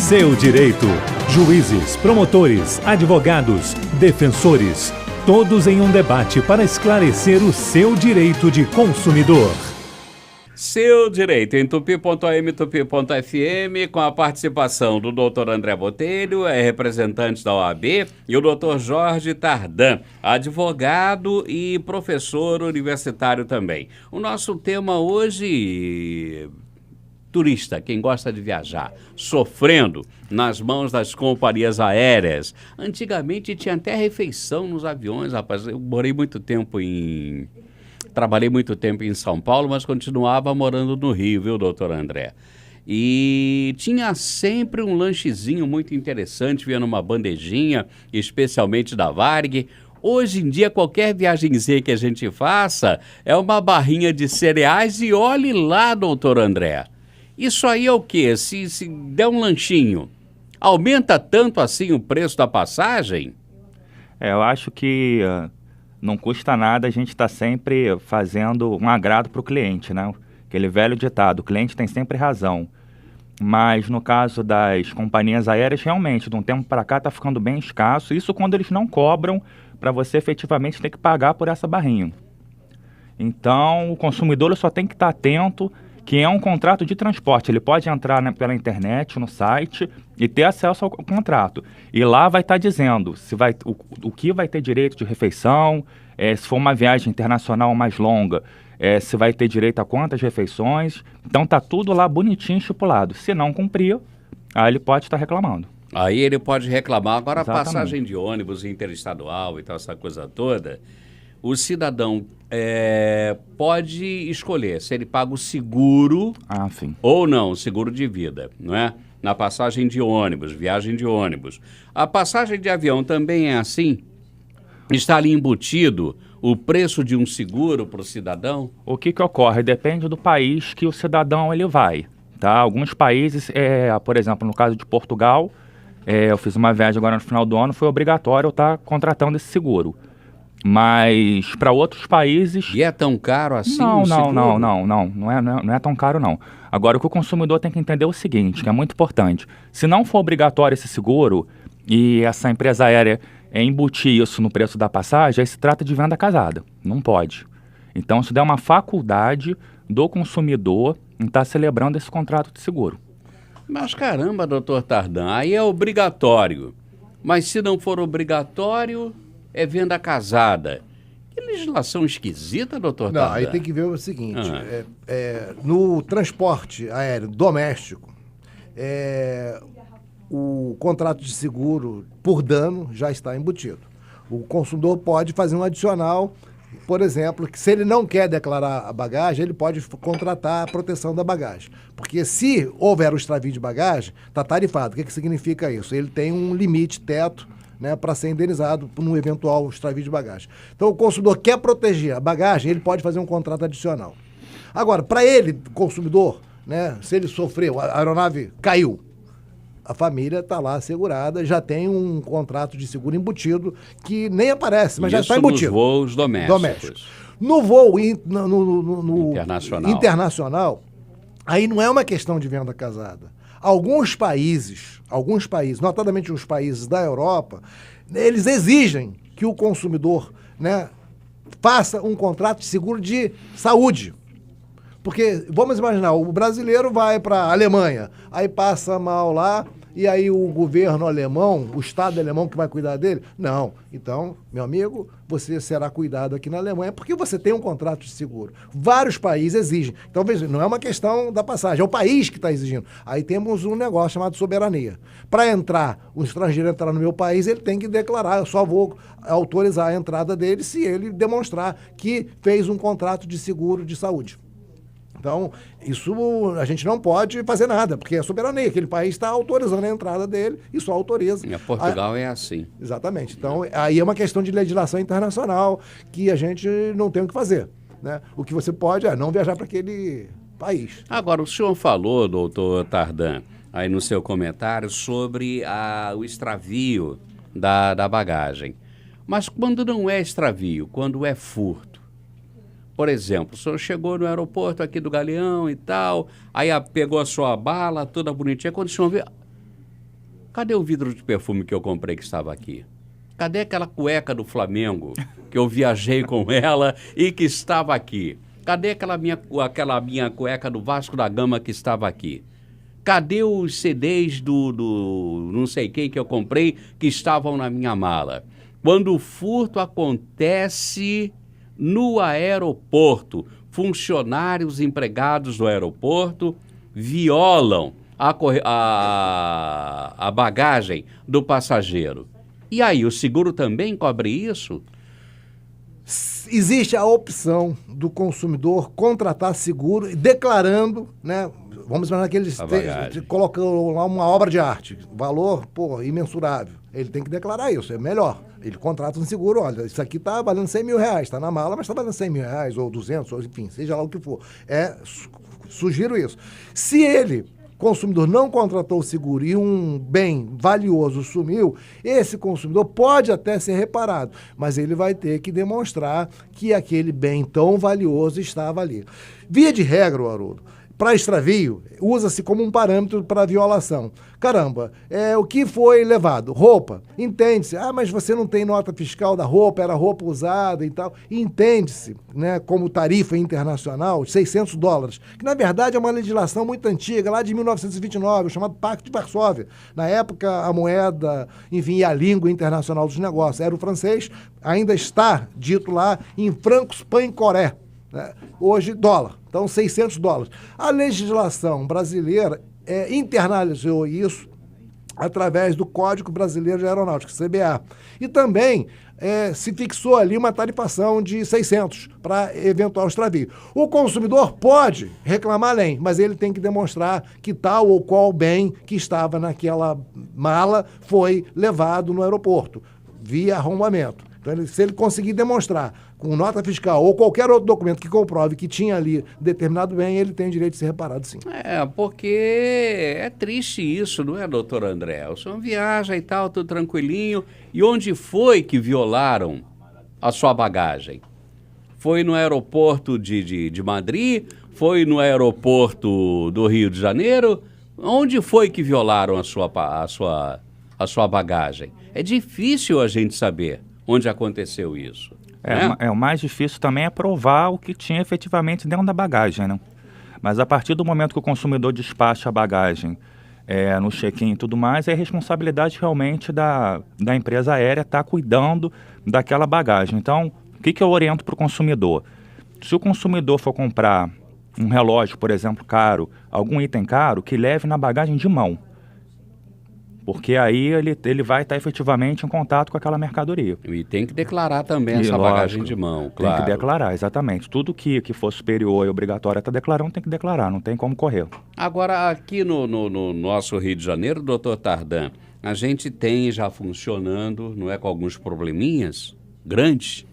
seu direito. Juízes, promotores, advogados, defensores, todos em um debate para esclarecer o seu direito de consumidor. Seu direito em tupi.am, tupi.fm, com a participação do Dr. André Botelho, representante da OAB, e o Dr. Jorge Tardan, advogado e professor universitário também. O nosso tema hoje, turista, quem gosta de viajar, sofrendo nas mãos das companhias aéreas. Antigamente tinha até refeição nos aviões, rapaz. Eu trabalhei muito tempo em São Paulo, mas continuava morando no Rio, viu, doutor André? E tinha sempre um lanchezinho muito interessante, vinha numa bandejinha, especialmente da Varig. Hoje em dia, qualquer viagemzinha que a gente faça é uma barrinha de cereais e olhe lá, doutor André. Isso aí é o quê? Se der um lanchinho, aumenta tanto assim o preço da passagem? Eu acho que não custa nada a gente estar sempre fazendo um agrado para o cliente, né? Aquele velho ditado, o cliente tem sempre razão. Mas no caso das companhias aéreas, realmente, de um tempo para cá está ficando bem escasso. Isso quando eles não cobram para você efetivamente ter que pagar por essa barrinha. Então, o consumidor só tem que estar atento que é um contrato de transporte. Ele pode entrar, né, pela internet, no site, e ter acesso ao contrato. E lá vai estar dizendo o que vai ter direito de refeição, se for uma viagem internacional mais longa, se vai ter direito a quantas refeições. Então está tudo lá bonitinho estipulado. Se não cumprir, aí ele pode estar reclamando. Aí ele pode reclamar. Agora, Exatamente. A passagem de ônibus interestadual e tal, essa coisa toda, o cidadão pode escolher se ele paga o seguro ou não, seguro de vida, não é? Na passagem de ônibus, viagem de ônibus. A passagem de avião também é assim? Está ali embutido o preço de um seguro para o cidadão? O que ocorre? Depende do país que o cidadão ele vai. Tá? Alguns países, por exemplo, no caso de Portugal, eu fiz uma viagem agora no final do ano, foi obrigatório eu estar contratando esse seguro. Mas para outros países... E é tão caro assim não, o seguro? Não é tão caro não. Agora, o que o consumidor tem que entender é o seguinte, que é muito importante. Se não for obrigatório esse seguro e essa empresa aérea embutir isso no preço da passagem, aí se trata de venda casada. Não pode. Então, isso dá uma faculdade do consumidor em estar celebrando esse contrato de seguro. Mas caramba, doutor Tardan, aí é obrigatório. Mas se não for obrigatório... é venda casada. Que legislação esquisita, doutor Tardan? Não, aí tem que ver o seguinte, no transporte aéreo doméstico, o contrato de seguro por dano já está embutido. O consumidor pode fazer um adicional, por exemplo, que se ele não quer declarar a bagagem, ele pode contratar a proteção da bagagem. Porque se houver o extravio de bagagem, está tarifado. O que significa isso? Ele tem um limite, teto, né, para ser indenizado por um eventual extravio de bagagem. Então, o consumidor quer proteger a bagagem, ele pode fazer um contrato adicional. Agora, para ele, consumidor, né, se ele sofreu, a aeronave caiu, a família está lá assegurada, já tem um contrato de seguro embutido, que nem aparece, mas já está embutido. Nos voos domésticos. No voo internacional, aí não é uma questão de venda casada. Alguns países, notadamente os países da Europa, eles exigem que o consumidor, né, faça um contrato de seguro de saúde. Porque, vamos imaginar, o brasileiro vai para a Alemanha, aí passa mal lá, e aí o governo alemão, o Estado alemão que vai cuidar dele? Não. Então, meu amigo, você será cuidado aqui na Alemanha porque você tem um contrato de seguro. Vários países exigem. Então, veja, não é uma questão da passagem, é o país que está exigindo. Aí temos um negócio chamado soberania. Para entrar, o estrangeiro entrar no meu país, ele tem que declarar, eu só vou autorizar a entrada dele se ele demonstrar que fez um contrato de seguro de saúde. Então, isso a gente não pode fazer nada, porque é soberania. Aquele país está autorizando a entrada dele e só autoriza. E Portugal é assim. Exatamente. Então, aí é uma questão de legislação internacional que a gente não tem o que fazer, né? O que você pode é não viajar para aquele país. Agora, o senhor falou, doutor Tardan, aí no seu comentário, sobre o extravio da bagagem. Mas quando não é extravio, quando é furto? Por exemplo, o senhor chegou no aeroporto aqui do Galeão e tal, aí pegou a sua bala toda bonitinha, quando o senhor vê, Cadê o vidro de perfume que eu comprei que estava aqui? Cadê aquela cueca do Flamengo que eu viajei com ela e que estava aqui? Cadê aquela minha cueca do Vasco da Gama que estava aqui? Cadê os CDs do não sei quem que eu comprei que estavam na minha mala? Quando o furto acontece no aeroporto, funcionários empregados do aeroporto violam a bagagem do passageiro. E aí, o seguro também cobre isso? Existe a opção do consumidor contratar seguro declarando, né? Vamos imaginar que eles colocam lá uma obra de arte, valor, imensurável. Ele tem que declarar isso, é melhor. Ele contrata um seguro, olha, isso aqui está valendo 100 mil reais, está na mala, mas está valendo 100 mil reais, ou 200, ou enfim, seja lá o que for. Sugiro isso. Se ele, consumidor, não contratou o seguro e um bem valioso sumiu, esse consumidor pode até ser reparado, mas ele vai ter que demonstrar que aquele bem tão valioso estava ali. Via de regra, Haroldo, para extravio, usa-se como um parâmetro para violação. Caramba, o que foi levado? Roupa. Entende-se. Mas você não tem nota fiscal da roupa, era roupa usada e tal. Entende-se, né, como tarifa internacional, $600, que na verdade é uma legislação muito antiga, lá de 1929, o chamado Pacto de Varsóvia. Na época, a moeda, enfim, e a língua internacional dos negócios era o francês, ainda está dito lá em francos pancoré. Né? Hoje, dólar. Então, $600. A legislação brasileira internalizou isso através do Código Brasileiro de Aeronáutica, CBA. E também se fixou ali uma tarifação de 600 para eventual extravio. O consumidor pode reclamar além, mas ele tem que demonstrar que tal ou qual bem que estava naquela mala foi levado no aeroporto, via arrombamento. Então, se ele conseguir demonstrar com nota fiscal ou qualquer outro documento que comprove que tinha ali determinado bem, ele tem o direito de ser reparado, sim. Porque é triste isso, não é, doutor André? O senhor viaja e tal, tudo tranquilinho. E onde foi que violaram a sua bagagem? Foi no aeroporto de Madrid? Foi no aeroporto do Rio de Janeiro? Onde foi que violaram a sua bagagem? É difícil a gente saber onde aconteceu isso. O mais difícil também é provar o que tinha efetivamente dentro da bagagem, né? Mas a partir do momento que o consumidor despacha a bagagem no check-in e tudo mais, é responsabilidade realmente da empresa aérea estar cuidando daquela bagagem. Então, o que eu oriento para o consumidor? Se o consumidor for comprar um relógio, por exemplo, caro, algum item caro, que leve na bagagem de mão. Porque aí ele vai estar efetivamente em contato com aquela mercadoria. E tem que declarar também essa bagagem de mão, claro. Tem que declarar, exatamente. Tudo que for superior e obrigatório a estar declarando, tem que declarar, não tem como correr. Agora, aqui no nosso Rio de Janeiro, doutor Tardan, a gente tem já funcionando, não é, com alguns probleminhas grandes,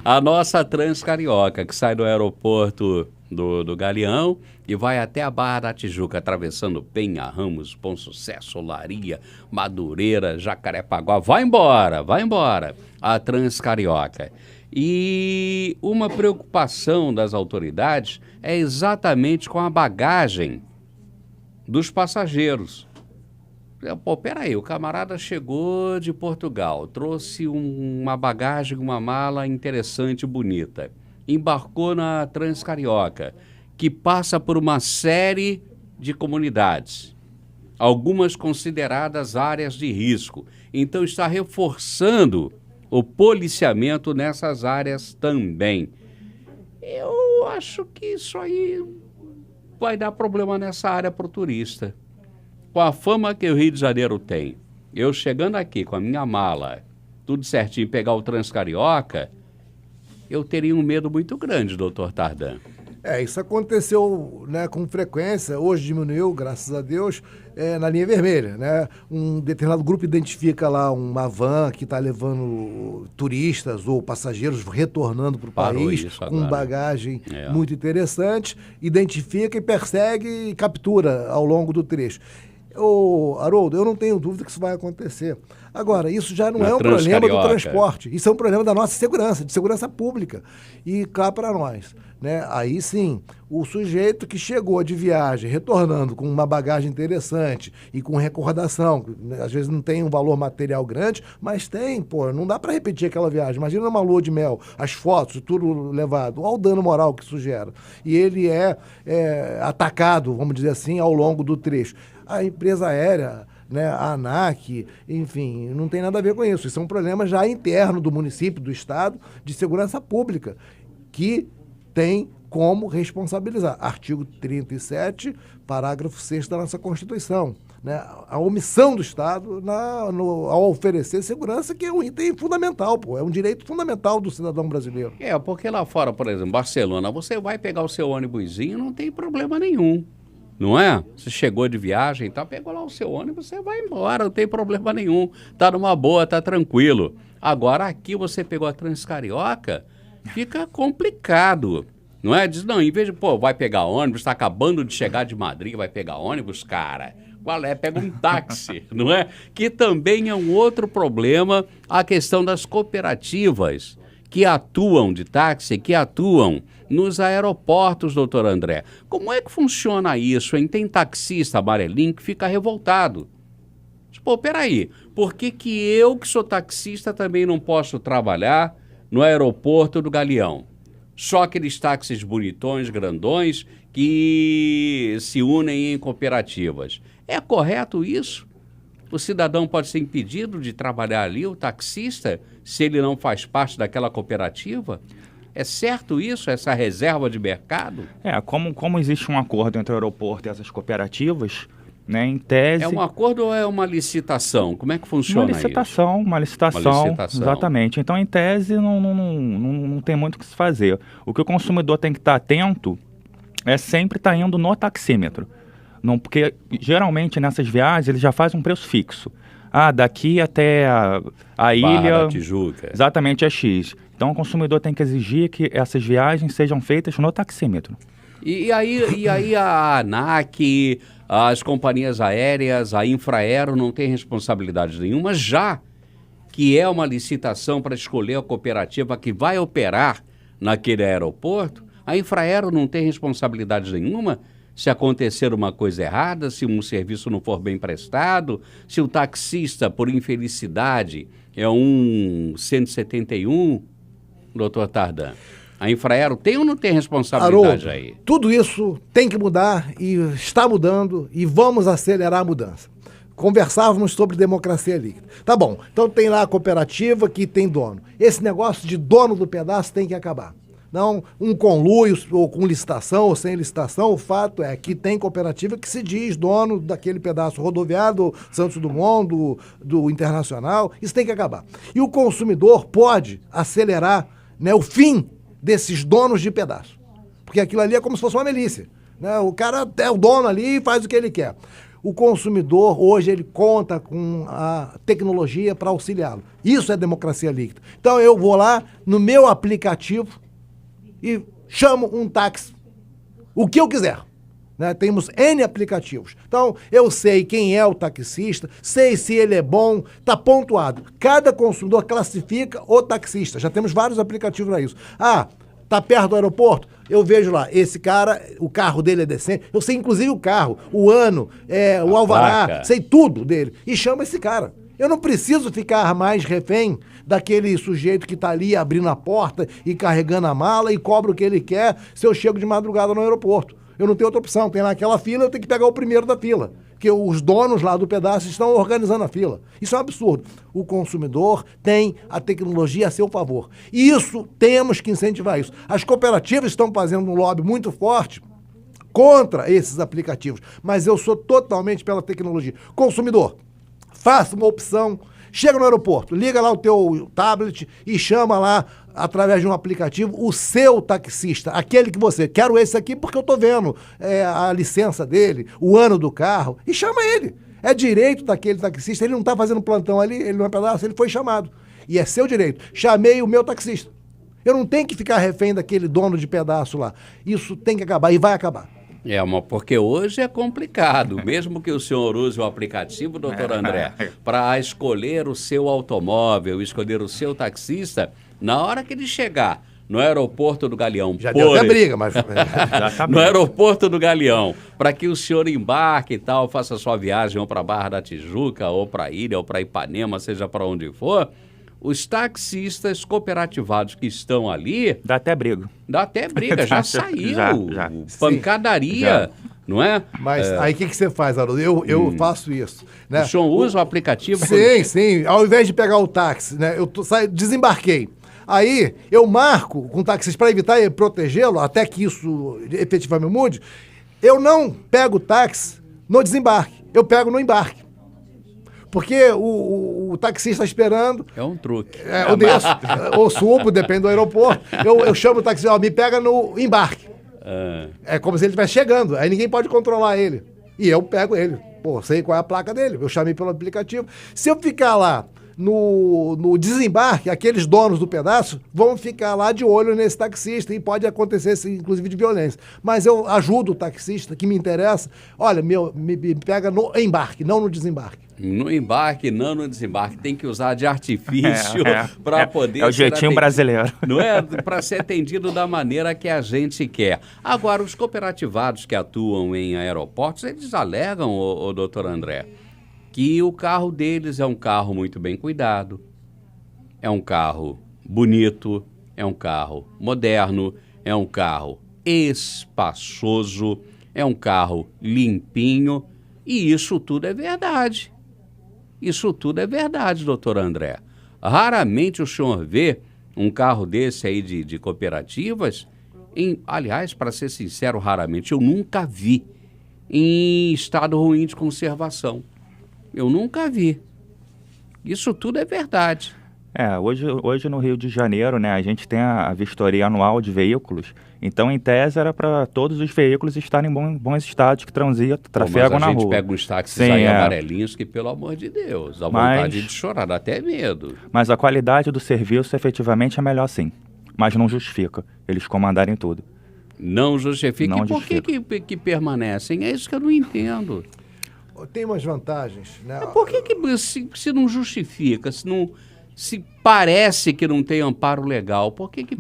a nossa Transcarioca, que sai do aeroporto do Galeão e vai até a Barra da Tijuca, atravessando Penha, Ramos, Bom Sucesso, Olaria, Madureira, Jacarepaguá. Vai embora, a Transcarioca. E uma preocupação das autoridades é exatamente com a bagagem dos passageiros. Peraí, o camarada chegou de Portugal, trouxe uma bagagem, uma mala interessante, bonita. Embarcou na Transcarioca, que passa por uma série de comunidades, algumas consideradas áreas de risco. Então, está reforçando o policiamento nessas áreas também. Eu acho que isso aí vai dar problema nessa área para o turista. Com a fama que o Rio de Janeiro tem, eu chegando aqui com a minha mala, tudo certinho, pegar o Transcarioca, eu teria um medo muito grande, doutor Tardan. Isso aconteceu, né, com frequência, hoje diminuiu, graças a Deus, na linha vermelha, né? Um determinado grupo identifica lá uma van que está levando turistas ou passageiros retornando para o país com bagagem muito interessante, identifica e persegue e captura ao longo do trecho. Haroldo, eu não tenho dúvida que isso vai acontecer. Agora, isso já não é um problema do transporte, isso é um problema da nossa segurança, de segurança pública. E cá para nós, né? Aí sim, o sujeito que chegou de viagem, retornando com uma bagagem interessante e com recordação, né? Às vezes não tem um valor material grande, mas tem, pô, não dá para repetir aquela viagem. Imagina uma lua de mel, as fotos, tudo levado, olha o dano moral que isso gera. E ele é atacado, vamos dizer assim, ao longo do trecho. A empresa aérea, né, a ANAC, enfim, não tem nada a ver com isso. Isso é um problema já interno do município, do estado, de segurança pública, que tem como responsabilizar. Artigo 37, parágrafo 6º da nossa Constituição. Né? A omissão do Estado ao oferecer segurança, que é um item fundamental, pô, é um direito fundamental do cidadão brasileiro. Porque lá fora, por exemplo, Barcelona, você vai pegar o seu ônibusinho, não tem problema nenhum. Não é? Você chegou de viagem e tal, pegou lá o seu ônibus, você vai embora, não tem problema nenhum. Tá numa boa, tá tranquilo. Agora aqui você pegou a Transcarioca, fica complicado, não é? Diz, não, em vez de, vai pegar ônibus, está acabando de chegar de Madrid, vai pegar ônibus, cara, qual é? Pega um táxi, não é? Que também é um outro problema, a questão das cooperativas que atuam de táxi, que atuam nos aeroportos, doutor André. Como é que funciona isso, hein? Tem taxista amarelinho que fica revoltado. Peraí, por que eu, que sou taxista, também não posso trabalhar no aeroporto do Galeão? Só aqueles táxis bonitões, grandões, que se unem em cooperativas. É correto isso? O cidadão pode ser impedido de trabalhar ali, o taxista, se ele não faz parte daquela cooperativa? É certo isso, essa reserva de mercado? Como existe um acordo entre o aeroporto e essas cooperativas, né, em tese... É um acordo ou é uma licitação? Como é que funciona isso? Uma licitação, exatamente. Então, em tese, não tem muito o que se fazer. O que o consumidor tem que estar atento é sempre estar indo no taxímetro. Não, porque, geralmente, nessas viagens, ele já faz um preço fixo. Daqui até a ilha... da Tijuca. Exatamente, é X. Então, o consumidor tem que exigir que essas viagens sejam feitas no taxímetro. E aí a ANAC, as companhias aéreas, a Infraero não tem responsabilidade nenhuma, já que é uma licitação para escolher a cooperativa que vai operar naquele aeroporto, a Infraero não tem responsabilidade nenhuma se acontecer uma coisa errada, se um serviço não for bem prestado, se o taxista, por infelicidade, é um 171, doutor Tardan. A Infraero tem ou não tem responsabilidade aí? Tudo isso tem que mudar e está mudando e vamos acelerar a mudança. Conversávamos sobre democracia líquida. Tá bom, então tem lá a cooperativa que tem dono. Esse negócio de dono do pedaço tem que acabar. Não um conluio, ou com licitação, ou sem licitação, o fato é que tem cooperativa que se diz dono daquele pedaço rodoviário do Santos Dumont, do Internacional, isso tem que acabar. E o consumidor pode acelerar, né, o fim desses donos de pedaço. Porque aquilo ali é como se fosse uma milícia. Né? O cara é o dono ali e faz o que ele quer. O consumidor, hoje, ele conta com a tecnologia para auxiliá-lo. Isso é democracia líquida. Então, eu vou lá no meu aplicativo e chamo um táxi, o que eu quiser. Né? Temos N aplicativos. Então, eu sei quem é o taxista, sei se ele é bom, está pontuado. Cada consumidor classifica o taxista. Já temos vários aplicativos para isso. Está perto do aeroporto? Eu vejo lá, esse cara, o carro dele é decente. Eu sei inclusive o carro, o ano, o alvará, placa. Sei tudo dele. E chama esse cara. Eu não preciso ficar mais refém daquele sujeito que está ali abrindo a porta e carregando a mala e cobra o que ele quer se eu chego de madrugada no aeroporto. Eu não tenho outra opção. Tem lá aquela fila, eu tenho que pegar o primeiro da fila. Porque os donos lá do pedaço estão organizando a fila. Isso é um absurdo. O consumidor tem a tecnologia a seu favor. E isso, temos que incentivar isso. As cooperativas estão fazendo um lobby muito forte contra esses aplicativos. Mas eu sou totalmente pela tecnologia. Consumidor, faça uma opção, chega no aeroporto, liga lá o teu tablet e chama lá, através de um aplicativo, o seu taxista, aquele que você, quero esse aqui porque eu tô vendo a licença dele, o ano do carro, e chama ele. É direito daquele taxista, ele não tá fazendo plantão ali, ele não é pedaço, ele foi chamado. E é seu direito. Chamei o meu taxista. Eu não tenho que ficar refém daquele dono de pedaço lá. Isso tem que acabar e vai acabar. Porque hoje é complicado, mesmo que o senhor use o aplicativo, doutor André, para escolher o seu automóvel, escolher o seu taxista, na hora que ele chegar no aeroporto do Galeão. Já deu até briga, mas... No aeroporto do Galeão, para que o senhor embarque e tal, faça sua viagem ou para Barra da Tijuca, ou para Ilha, ou para Ipanema, seja para onde for, os taxistas cooperativados que estão ali... Dá até briga. Já saiu. Já. Pancadaria, não é? Mas aí o que você faz, Haroldo? Eu faço isso. Né? O senhor usa o aplicativo? Sim. Ao invés de pegar o táxi, né? Desembarquei. Aí eu marco com o taxista para evitar e protegê-lo, até que isso efetivamente mude. Eu não pego o táxi no desembarque, eu pego no embarque. Porque o taxista está esperando. É um truque. Eu desço, ou subo, depende do aeroporto. Eu chamo o taxista, me pega no embarque. É como se ele estivesse chegando, aí ninguém pode controlar ele. E eu pego ele. Pô, sei qual é a placa dele, eu chamei pelo aplicativo. Se eu ficar lá no desembarque, aqueles donos do pedaço vão ficar lá de olho nesse taxista e pode acontecer, inclusive, de violência. Mas eu ajudo o taxista que me interessa. Olha, me pega no embarque, não no desembarque. No embarque, não no desembarque. Tem que usar de artifício para poder... É o jeitinho brasileiro. Não é? Para ser atendido da maneira que a gente quer. Agora, os cooperativados que atuam em aeroportos, eles alegam, o doutor André, que o carro deles é um carro muito bem cuidado, é um carro bonito, é um carro moderno, é um carro espaçoso, é um carro limpinho, e isso tudo é verdade. Isso tudo é verdade, doutor André. Raramente o senhor vê um carro desse aí de cooperativas, aliás, para ser sincero, raramente, eu nunca vi em estado ruim de conservação. Eu nunca vi. Isso tudo é verdade. Hoje no Rio de Janeiro, né, a gente tem a vistoria anual de veículos. Então, em tese, era para todos os veículos estarem em bons estados que trafegam na rua. Mas a gente pega uns táxis aí amarelinhos que, pelo amor de Deus, dá vontade de chorar, dá até medo. Mas a qualidade do serviço, efetivamente, é melhor sim. Mas não justifica eles comandarem tudo. Não justifica. E por que permanecem? É isso que eu não entendo. Tem umas vantagens, né? Mas por que se não justifica, se parece que não tem amparo legal, por que tem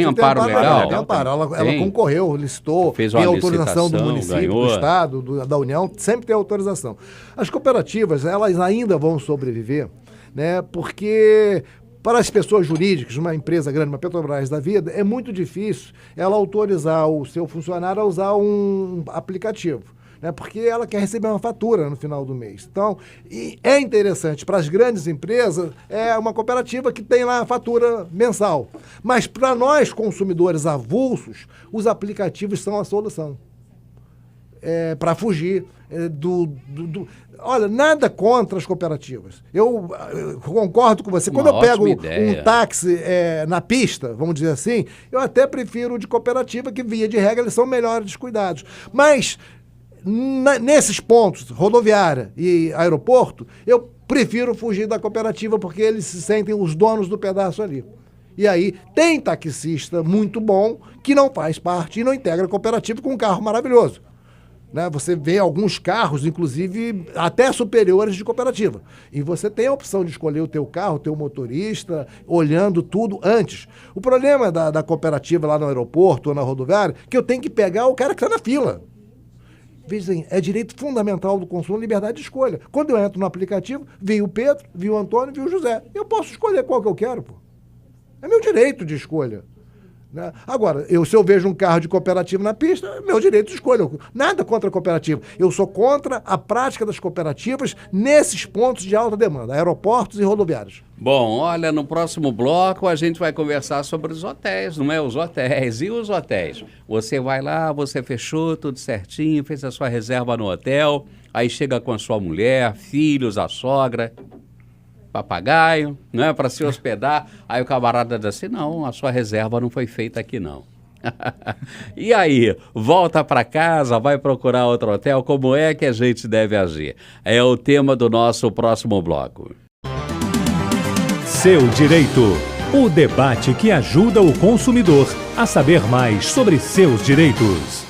amparo legal? Tem amparo. Ela concorreu, listou, tem autorização do município, ganhou. Do Estado, da União, sempre tem autorização. As cooperativas, elas ainda vão sobreviver, né? Porque para as pessoas jurídicas, uma empresa grande, uma Petrobras da vida, é muito difícil ela autorizar o seu funcionário a usar um aplicativo. Porque ela quer receber uma fatura no final do mês. Então, é interessante para as grandes empresas, é uma cooperativa que tem lá a fatura mensal. Mas para nós, consumidores avulsos, os aplicativos são a solução. Para fugir Olha, nada contra as cooperativas. Eu concordo com você. Quando eu pego um táxi na pista, vamos dizer assim, eu até prefiro o de cooperativa, que via de regra eles são melhores cuidados. Mas nesses pontos, rodoviária e aeroporto, eu prefiro fugir da cooperativa porque eles se sentem os donos do pedaço ali. E aí tem taxista muito bom que não faz parte e não integra a cooperativa com um carro maravilhoso. Né? Você vê alguns carros, inclusive, até superiores de cooperativa. E você tem a opção de escolher o teu carro, o teu motorista, olhando tudo antes. O problema da cooperativa lá no aeroporto ou na rodoviária é que eu tenho que pegar o cara que está na fila. Veja, é direito fundamental do consumo, liberdade de escolha. Quando eu entro no aplicativo, vi o Pedro, vi o Antônio, vi o José. Eu posso escolher qual que eu quero, pô. É meu direito de escolha. Né? Agora, se eu vejo um carro de cooperativa na pista, é meu direito de escolha. Nada contra a cooperativa. Eu sou contra a prática das cooperativas nesses pontos de alta demanda, aeroportos e rodoviários. Bom, olha, no próximo bloco a gente vai conversar sobre os hotéis, não é? Os hotéis. E os hotéis? Você vai lá, você fechou tudo certinho, fez a sua reserva no hotel, aí chega com a sua mulher, filhos, a sogra, papagaio, né, para se hospedar. Aí o camarada diz assim, não, a sua reserva não foi feita aqui não. E aí, volta para casa, vai procurar outro hotel, como é que a gente deve agir? É o tema do nosso próximo bloco. Seu Direito, o debate que ajuda o consumidor a saber mais sobre seus direitos.